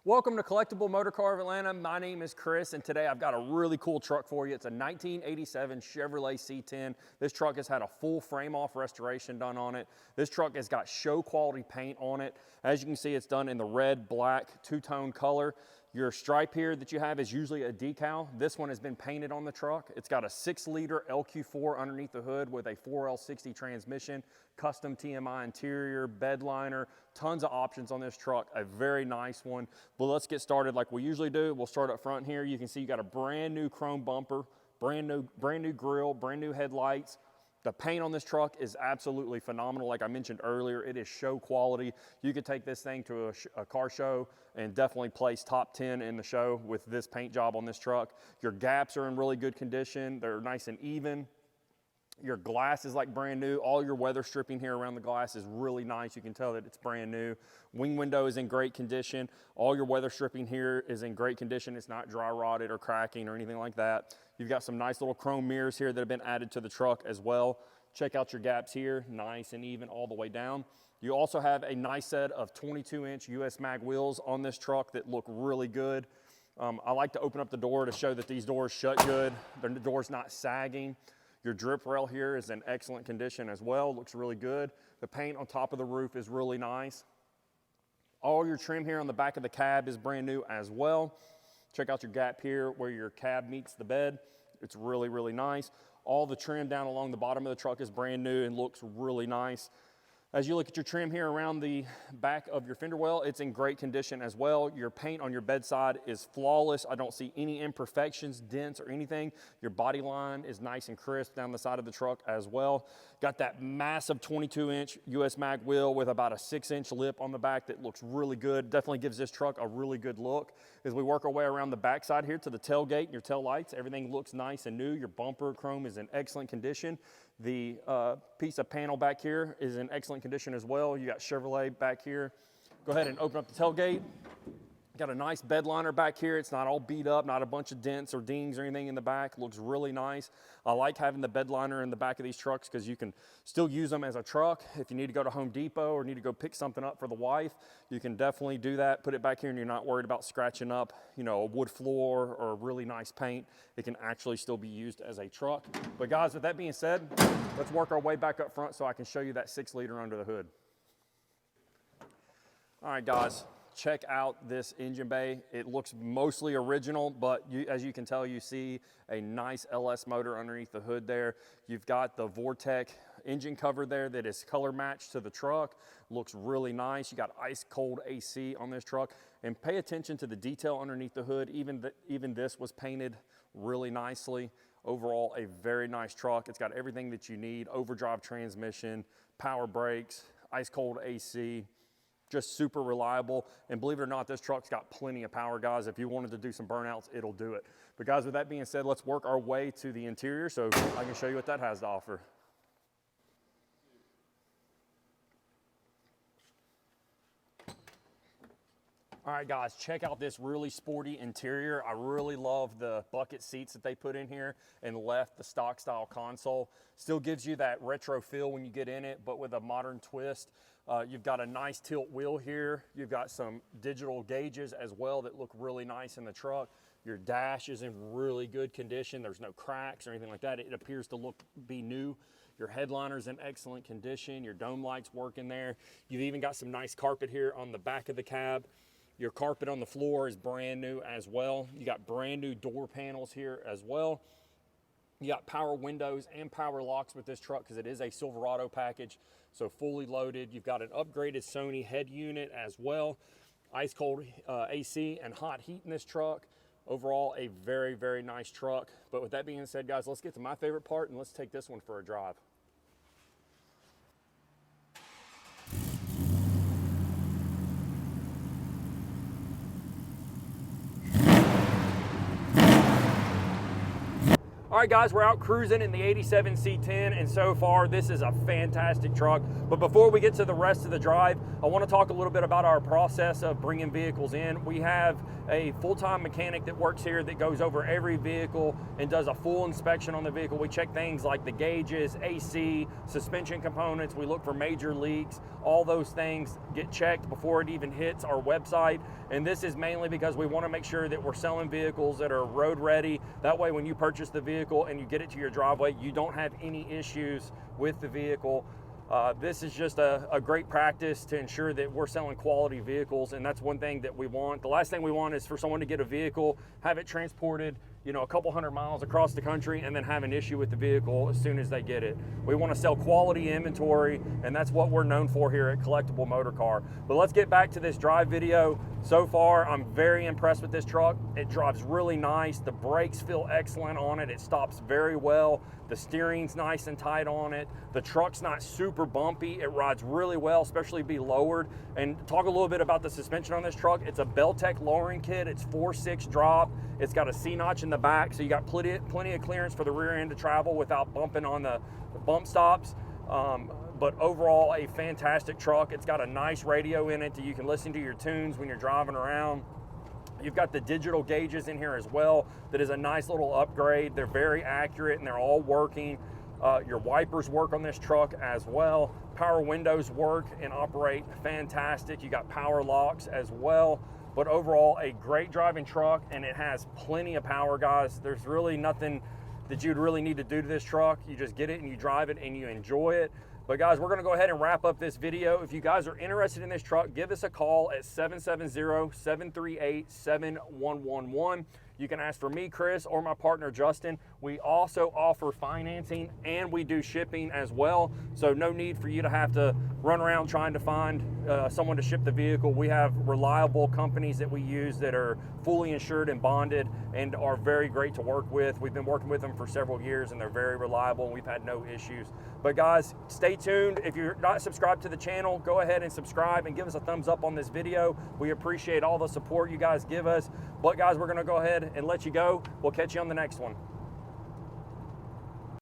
Welcome to Collectible Motorcar of Atlanta. My name is Chris, and today I've got a really cool truck for you. It's a 1987 Chevrolet C10. This truck has had a full frame-off restoration done on it. This truck has got show-quality paint on it. As you can see, it's done in the red, black, two-tone color. Your stripe here that you have is usually a decal. This one has been painted on the truck. It's got a 6-liter LQ4 underneath the hood with a 4L60 transmission, custom TMI interior, bed liner, tons of options on this truck. A very nice one. But let's get started like we usually do. We'll start up front here. You can see you got a brand new chrome bumper, brand new grille, brand new headlights. The paint on this truck is absolutely phenomenal. Like I mentioned earlier, it is show quality. You could take this thing to a car show and definitely place top 10 in the show with this paint job on this truck. Your gaps are in really good condition. They're nice and even. Your glass is like brand new. All your weather stripping here around the glass is really nice. You can tell that it's brand new. Wing window is in great condition. All your weather stripping here is in great condition. It's not dry rotted or cracking or anything like that. You've got some nice little chrome mirrors here that have been added to the truck as well. Check out your gaps here, nice and even all the way down. You also have a nice set of 22-inch US mag wheels on this truck that look really good. I like to open up the door to show that these doors shut good. The door's not sagging. Your drip rail here is in excellent condition as well, looks really good. The paint on top of the roof is really nice. All your trim here on the back of the cab is brand new as well. Check out your gap here where your cab meets the bed. It's really, really nice. All the trim down along the bottom of the truck is brand new and looks really nice. As you look at your trim here around the back of your fender well, it's in great condition as well. Your paint on your bedside is flawless. I don't see any imperfections, dents, or anything. Your body line is nice and crisp down the side of the truck as well. Got that massive 22-inch US mag wheel with about a 6-inch lip on the back that looks really good. Definitely gives this truck a really good look. As we work our way around the backside here to the tailgate and your tail lights, everything looks nice and new. Your bumper chrome is in excellent condition. The piece of panel back here is in excellent condition as well. You got Chevrolet back here. Go ahead and open up the tailgate. Got a nice bed liner back here. It's not all beat up, not a bunch of dents or dings or anything in the back. Looks really nice. I like having the bed liner in the back of these trucks because you can still use them as a truck. If you need to go to Home Depot or need to go pick something up for the wife, you can definitely do that. Put it back here and you're not worried about scratching up, you know, a wood floor or really nice paint. It can actually still be used as a truck. But guys, with that being said, let's work our way back up front so I can show you that 6-liter under the hood. All right, guys. Check out this engine bay. It looks mostly original, but as you can tell, you see a nice LS motor underneath the hood there. You've got the Vortec engine cover there that is color matched to the truck. Looks really nice. You got ice cold AC on this truck. And pay attention to the detail underneath the hood. Even this was painted really nicely. Overall, a very nice truck. It's got everything that you need. Overdrive transmission, power brakes, ice cold AC. Just super reliable, and believe it or not, this truck's got plenty of power, guys. If you wanted to do some burnouts, it'll do it. But guys, with that being said, let's work our way to the interior so I can show you what that has to offer. All right, guys, check out this really sporty interior. I really love the bucket seats that they put in here and left the stock style console. Still gives you that retro feel when you get in it, but with a modern twist. You've got a nice tilt wheel here. You've got some digital gauges as well that look really nice in the truck. Your dash is in really good condition. There's no cracks or anything like that. It appears to be new. Your headliner's in excellent condition. Your dome lights work in there. You've even got some nice carpet here on the back of the cab. Your carpet on the floor is brand new as well. You got brand new door panels here as well. You got power windows and power locks with this truck because it is a Silverado package, so fully loaded. You've got an upgraded Sony head unit as well. Ice cold AC and hot heat in this truck. Overall, a very, very nice truck. But with that being said, guys, let's get to my favorite part and let's take this one for a drive. All right, guys, we're out cruising in the 87 C10, and so far, this is a fantastic truck. But before we get to the rest of the drive, I want to talk a little bit about our process of bringing vehicles in. We have a full-time mechanic that works here that goes over every vehicle and does a full inspection on the vehicle. We check things like the gauges, AC, suspension components. We look for major leaks. All those things get checked before it even hits our website. And this is mainly because we want to make sure that we're selling vehicles that are road ready. That way, when you purchase the vehicle and you get it to your driveway, you don't have any issues with the vehicle. This is just a great practice to ensure that we're selling quality vehicles, and that's one thing that we want. The last thing we want is for someone to get a vehicle, have it transported, you know, a couple hundred miles across the country, and then have an issue with the vehicle as soon as they get it. We want to sell quality inventory, and that's what we're known for here at Collectible Motorcar. But let's get back to this drive video. So far, I'm very impressed with this truck. It drives really nice. The brakes feel excellent on it. It stops very well. The steering's nice and tight on it. The truck's not super bumpy. It rides really well, especially be lowered. And talk a little bit about the suspension on this truck. It's a Beltec lowering kit. It's 4/6 drop. It's got a C-notch in the back, so you got plenty of clearance for the rear end to travel without bumping on the bump stops. But overall, a fantastic truck. It's got a nice radio in it that you can listen to your tunes when you're driving around. You've got the digital gauges in here as well. That is a nice little upgrade. They're very accurate and they're all working. Your wipers work on this truck as well. Power windows work and operate fantastic. You got power locks as well. But overall, a great driving truck, and it has plenty of power, guys. There's really nothing that you'd really need to do to this truck. You just get it and you drive it and you enjoy it. But guys, we're gonna go ahead and wrap up this video. If you guys are interested in this truck, give us a call at 770-738-7111. You can ask for me, Chris, or my partner, Justin. We also offer financing and we do shipping as well. So no need for you to have to run around trying to find someone to ship the vehicle. We have reliable companies that we use that are fully insured and bonded and are very great to work with. We've been working with them for several years and they're very reliable and we've had no issues. But guys, stay tuned. If you're not subscribed to the channel, go ahead and subscribe and give us a thumbs up on this video. We appreciate all the support you guys give us. But guys, we're gonna go ahead and let you go. We'll catch you on the next one.